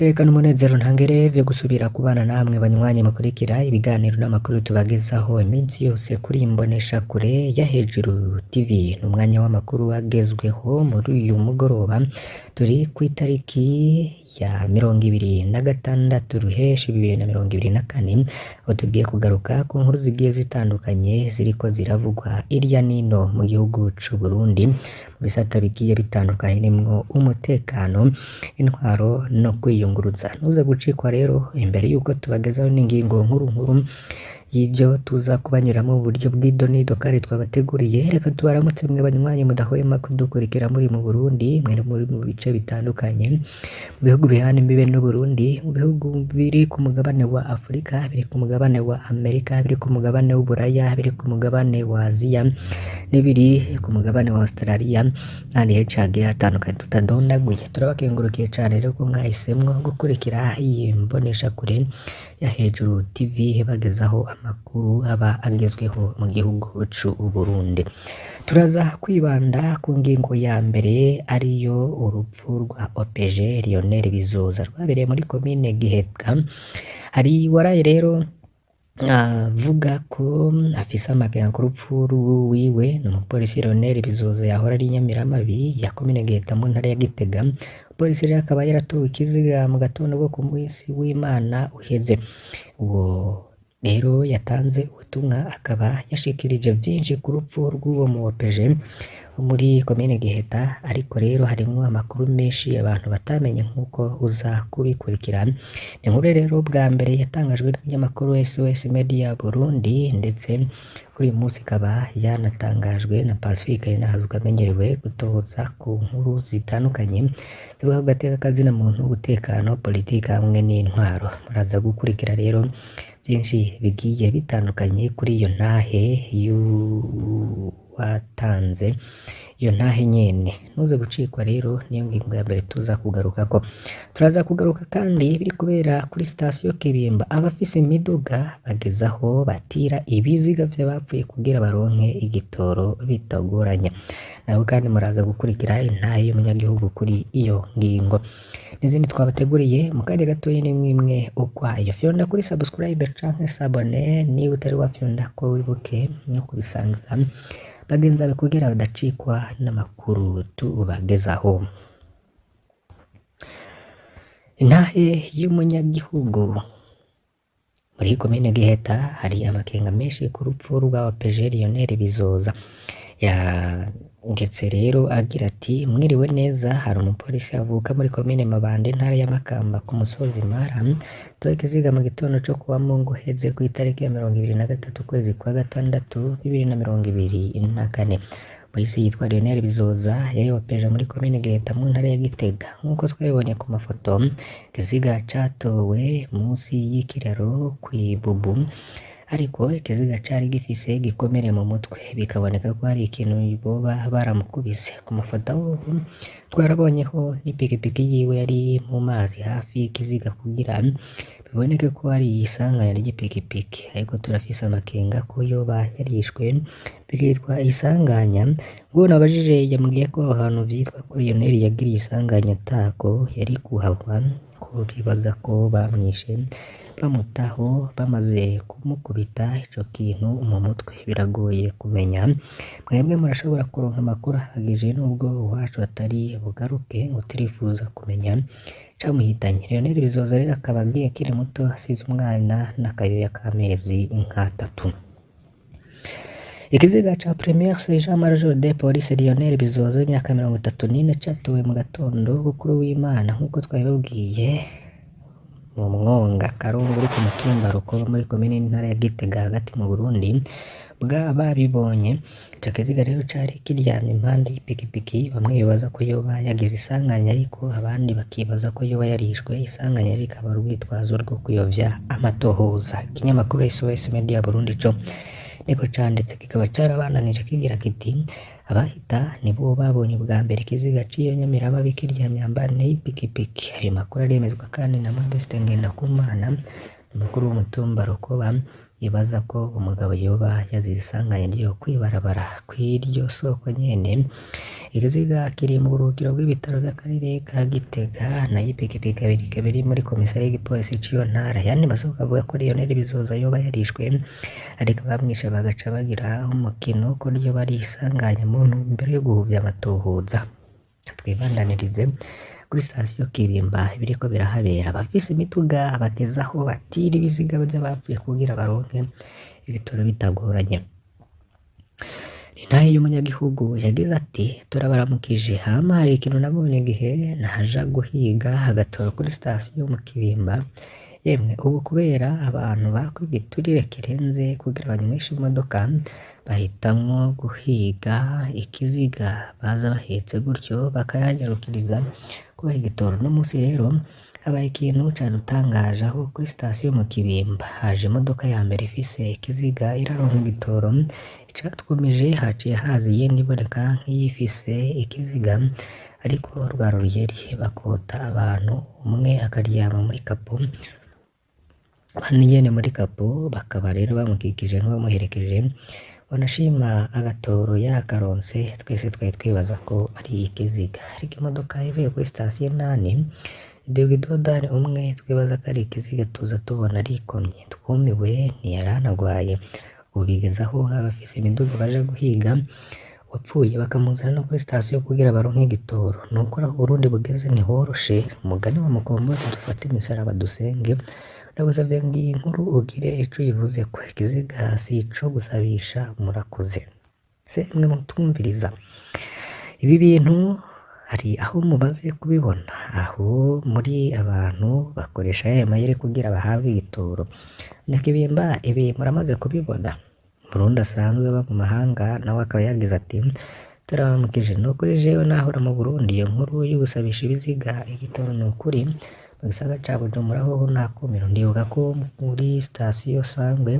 Tekana umunezero ntangere vyo gusubira kubana namwe banywanyi mukurikira ibiganiro n'amakuru tubagezaho iminsi yose kuri imbonesha kure ya Hejuru TV. N'umwanya w'amakuru agezweho muri uyu mugoroba, turi ku itariki ya 26 Ruheshi 2024, aho tugiye kugaruka ku nkuru zigiye zitandukanye ziriko ziravugwa irya nino mu gihugu c'u Burundi, mu bisata bigiye bitandukanye nimwo umutekano, intwaro no kwiyunguruza. Ntuze gucikwa rero imbere yuko tubagezaho n'ingingo nkuru y'ivyo tuza kubanyuramo mu buryo bw'idonido kandi twabateguriye. Reka tubaramutse mwe banywanyi mudahwema kudukurikira muri mu Burundi, mwere muri mu bice bitandukanye, mu bihugu bihana imbibe n'u Burundi, mu bihugu biri ku mugabane wa Afrika, biri ku mugabane wa Amerika, biri ku mugabane w'Uburaya, biri ku mugabane wa Aziya, n'ibiri ku mugabane wa Australia, n'ahandi henshi hagiye hatandukanye tutadondaguye. Turabakengurukiye cane rero ko mwahisemwo gukurikira iyi mboneshakure ya Hejuru TV bagezaho amakuru aba agezweho mu gihugu c'u Burundi. Turaza kwibanda ku ngingo ya mbere ariyo urupfu rwa OPG Lionel Bizoza rwabereye muri komine Giheta. Hari waraye rero avuga ko afise amakenga ku rupfu rwiwe n'umupolisi Lionel Bizoza yahora ari Nyamiramabi ya komine Giheta mu ntara ya Gitega. Polisi rero akaba yaratowe ikiziga mu gatondo bwo ku munsi w'Imana uheze. Uwo rero yatanze ubutumwa akaba yashikirije vyinshi ku rupfu rw'uwo mu OPG muri komine Giheta, ariko rero harimwo amakuru menshi abantu batamenye nk'uko uza kubikurikira. Inkuru rero bwa mbere yatangajwe n'amakuru SOS Media Burundi, ndetse kuri uyu munsi ikaba yanatangajwe na Pacifique Ninahazwe amenyerewe gutoza ku nkuru zitandukanye zivuga ku gateka kazina muntu, ubutekano, politika hamwe n'intwaro. Muraza gukurikira rero byinshi bigiye bitandukanye kuri iyo ntahe watanze iyo ntahe nyene. Ntuze gucikwa rero niyo ngingo ya mbere tuza kugarukako. Turaza kugaruka kandi biri kubera kuri sitasiyo Kibimba, abafise imiduga bagezaho batira ibiziga vy'abapfuye kugira baronke igitoro bitagoranye. Naho kandi muraza gukurikira intahe y'umunyagihugu kuri iyo ngingo n'izindi twabateguriye mu kanya gatoyi n'imwe ukwayo. Fyonda kuri subscribe canke sabone niba utari wafyonda ko wibuke no kubisangiza bagenzi bawe kugira badacikwa n'amakuru tubagezaho. Intahe y'umunyagihugu muri komine Giheta, hari amakenga menshi ku rupfu rwa OPG Lionel Bizoza. Ndetse rero agira ati mwiriwe neza, hari umupolisi avuka muri komine Mabande intara ya Makamba ku musozi Mara towe ikiziga mu gitondo co kuwa Mungu heze ku itariki ya 23 kwezi kwa gatandatu 2024. Polisi yitwa Lionel Bizoza yari OPG muri komine Giheta mu ntara ya Gitega. Nk'uko twabibonye ku mafoto, ikiziga catowe munsi y'ikiraro kw'Ibubu, ariko ikiziga cari gifise gikomere mu mutwe, bikaboneka ko hari ikintu boba baramukubise. Ku mafoto twarabonyeho n'ipikipiki yiwe yari mu mazi hafi y'ikiziga kugira biboneke ko hari isanganya ry'ipikipiki, ariko turafise amakenga ko yoba yarishwe bikitwa isanganya. Ngo nabajije yambwiye ko aho hantu vyitwa ko Lionel yagiriye isanganya atako yari kuhagwa, ko bibaza ko bamwishe bamutaho bamaze kumukubita ico kintu mu mutwe. Biragoye kumenya, mwebwe murashobora kuronka amakuru ahagije nubwo uwacu atari bugaruke ngo turifuza kumenya camuhitanye. Lionel Bizoza rero akaba agiye akiri muto, asize umwana n'akayoya k'amezi nk'atatu. Ikiziga ca Premier Sergent Major de Police Lionel Bizoza w'imyaka 34 catowe mu gatondo kuri w'Imana nk'uko twabibabwiye mu Mwonga Karungu uri ku mutumba Rukoba muri komine n'intara ya Gitega hagati mu Burundi. Babibonye ico kiziga rero cari kiryamye impande y'ipikipiki, bamwe bibaza ko yoba yagize isanganya, ariko abandi bakibaza ko yoba yarishwe. Isanganya rikaba urwitwazo rwo kuyovya amatohoza. Ikinyamakuru SOS Media Burundi co niko canditse, kikaba carabandanije kigira kiti abahita nibo babonye bwa mbere ikiziga c'iyo Nyamiramabi kiryamye impande y'ipikipiki. Ayo makuru aremezwa kandi na Modeste Ngendakumana, umukuru w'umutumba Rukoba, yibaza ko umugabo yoba yazize isanganya ryo kwibarabara kw'iryo soko nyene. Ikiziga kiri mu buruhukiro bw'ibitaro by'akarere ka Gitega, nayo ipikipiki ikaba iri muri komisariya y'igipolisi c'iyo ntara. Yandi masoko avuga ko Lionel Bizoza yoba yarishwe ariko abamwishe bagaca bagira umukino ko ryoba ari isanganya mu ntumbero yo guhuvya amatohoza. Twibandanirize kuri sitasiyo Kibimba biriko birahabera. Abafise imiduga bagezaho batira ibiziga vy'abapfuye kugira baronke ibitoro bitagoranye. Intahe y'umunyagihugu yagize ati turabaramukije, hama hari ikintu nabonye igihe naja guhiga agatoro kuri sitasiyo mu Kibimba. Yemwe ubu kubera abantu bakwiga iturire kirenze kugira banyweshe imodoka, bahitamwo guhiga ikiziga baza bahetse gutyo bakayanyarukiriza kubaha igitoro. No musi rero habaye ikintu cadutangaje aho kuri sitasiyo mu Kibimba haje imodoka ya mbere ifise ikiziga iraronka igitoro. Icatwumije haciye haza iyindi iboneka nk'iyifise ikiziga ariko rwa ruyeri bakota abantu, umwe akaryama muri kapo abandi nyene muri kapo bakaba rero bamukikije nk'abamuherekeje. Wanashima agatoro yakaronse, twese twari twibaza ko ari ikiziga ariko imodoka ivuye kuri sitasiyo indani iduga idodani umwe twibaza ko ari ikiziga tuza tubona arikomye, twumiwe ntiyaranagwaye. Ubu bigeze aho abafise imiduga baja guhiga wapfuye bakamuzana no kuri sitasiyo kugira baronke igitoro. Nuko aho Burundi bugeze ntihoroshe, umugani wa Mukombozi dufate imisaraba dusenge. Ndagusavye ngo iyi nkuru ugire ico uyivuzeko. Ikiziga si ico gusabisha, murakoze. Se mwe mutumviriza ibi bintu, hari aho mumaze kubibona aho muri abantu bakoresha aya mayeri kugira bahabwe igitoro. Nyakibimba ibi muramaze kubibona? Murundi asanzwe aba mu mahanga nawe akaba yagize ati turabamukije, nukuri jewe nahora mu Burundi iyo nkuru y'ugusabisha ibiziga igitoro nukuri mu gisagara ca Bujumbura hoho nakumiro. Ndibuka ko muri sitasiyo Sangwe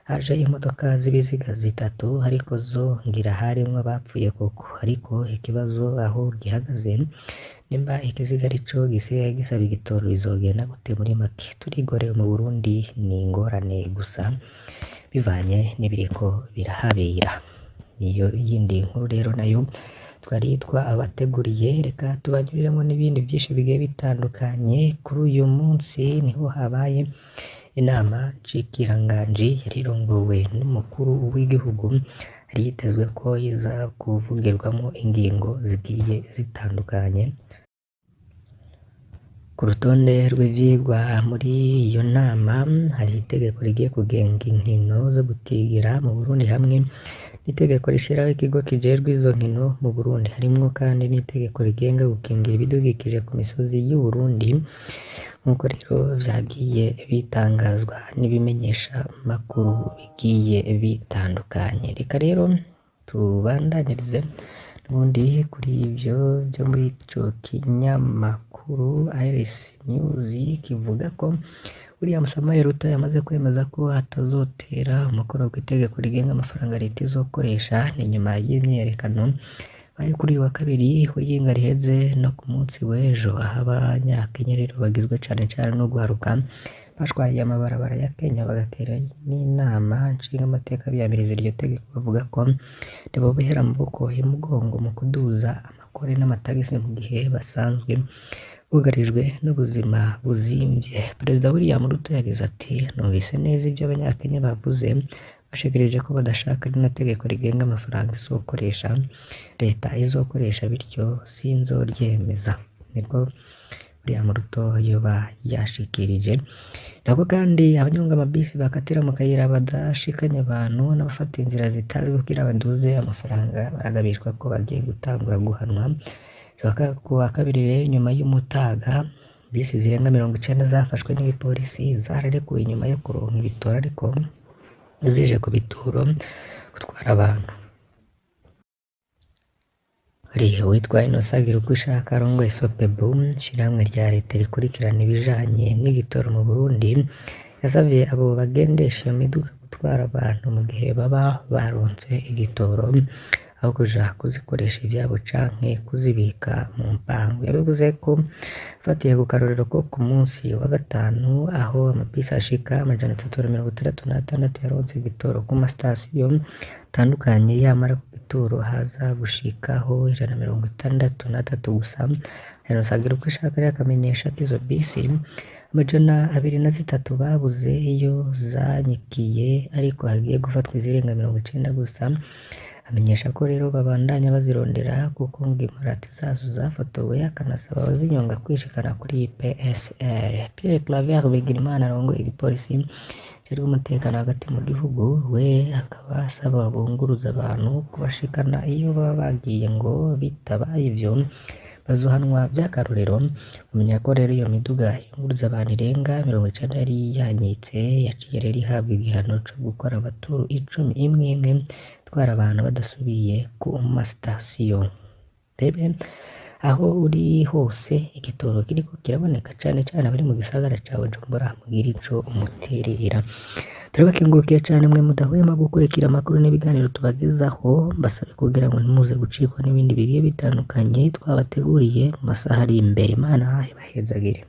haje imodoka z'ibiziga zitatu ariko zo ngira harimwo abapfuye koko, ariko ikibazo aho gihagaze nimba ikiziga arico gisigaye gisaba igitoro bizogenda gute? Muri make turigoreye mu Burundi ni ingorane gusa bivanye n'ibiriko birahabera. Niyo yindi nkuru rero nayo twari abateguriye, reka tubanyuriremo n'ibindi byinshi bigiye bitandukanye. Kuri uyu munsi niho habaye inama nshikiranganji yarirongowe n'umukuru w'igihugu, hari yitezwe ko iza kuvugirwamo ingingo zigiye zitandukanye. Ku rutonde rw'ivyigwa muri iyo nama hari itegeko rigiye kugenga inkino zo gutigira mu Burundi hamwe n'itegeko rishiraho ikigo kijejwe izo nkino mu Burundi. Harimwo kandi n'itegeko rigenga gukingira ibidukikije ku misozi y'u Burundi, nk'uko rero vyagiye bitangazwa n'ibimenyesha makuru bigiye bitandukanye. Reka rero tubandanirize n'ubundi kuri ivyo vyo muri ico kinyamakuru Iris News kivuga ko William Samoei Ruto yamaze kwemeza ko atazotera umukono kw'itegeko rigenga amafaranga leta izokoresha. Ni nyuma y'imyiyerekano baye kuri uyu wa kabiri w'iyinga riheze no ku munsi w'ejo, aho abanyakenya rero bagizwe cane cane n'ugwaruka bashwariye amabarabara ya Kenya bagatera n'inama nshingamateka biyamiriza iryo tegeko, bavuga ko ntibobehera amaboko y'umugongo mu kuduza amakore n'amatagisi mu gihe basanzwe bugarijwe n'ubuzima buzimvye. Perezida William Ruto yagize ati numvise neza ivyo abanyakenya bavuze, bashikirije ko badashaka rino tegeko rigenga amafaranga izokoresha leta izokoresha, bityo sinzoryemeza. Niko William Ruto yoba yashikirije. Nako kandi abanyonga amabisi bakatira mu kayira badashikanye abantu n'abafata inzira zitazwi kugira baduze amafaranga baragabishwa ko bagiye gutangura guhanwa. Ku wa kabiri rero nyuma y'umutaga bisi zirenga 90 zafashwe n'igipolisi zararekuwe nyuma yo kuronka ibitoro, ariko zije ku bituro gutwara abantu. Hari uwitwa Innocent Girukwishaka arongoye Sopebu, ishirahamwe rya leta rikurikirana ibijanye n'igitoro mu Burundi, yasavye abo bagendesha iyo miduga gutwara abantu mu gihe baba baronse igitoro aho kuja kuzikoresha ivyabo canke kuzibika mu mpangu. Yabivuze ko fatiye ku karorero ko ku munsi wa gatanu aho amabisi ashika 366 yaronse igitoro ku masitasiyo atandukanye, yamara ku gituro haza gushikaho 163 gusa. Yanosagira uko ishaka rero akamenyesha ko izo bisi 203 babuze iyo zanyikiye, ariko hagiye gufatwa izirenga 90 gusa. Amenyesha ko rero babandanya bazirondera kuko ngo imparati zazo zafotowe, akanasaba abazinyonga kwishikana kuri PSR. Pierre Claver Bigirimana arongoye igipolisi kijejwe umutekano hagati mu gihugu, we akaba asaba bunguruza abantu kubashikana iyo baba bagiye, ngo bitabaye ivyo bazohanwa vy'akarorero. Umenya ko rero iyo miduga yunguruza abantu irenga 90 yari yanyitse, yaciye rero ihabwa igihano co gukora amaturu 10 imwe twara abantu badasubiye ku masitasiyo. Bebe aho uri hose igitoro kiriko kiraboneka cane cane abari mu gisagara ca Bujumbura, mugira ico umuterera. Turabakengurukiye cane mwe mudahwema gukurikira amakuru n'ibiganiro tubagezaho, mbasabe kugira ngo ntimuze gucikwa n'ibindi bigiye bitandukanye twabateguriye mu masaha ari imbere. Imana ibahezagire.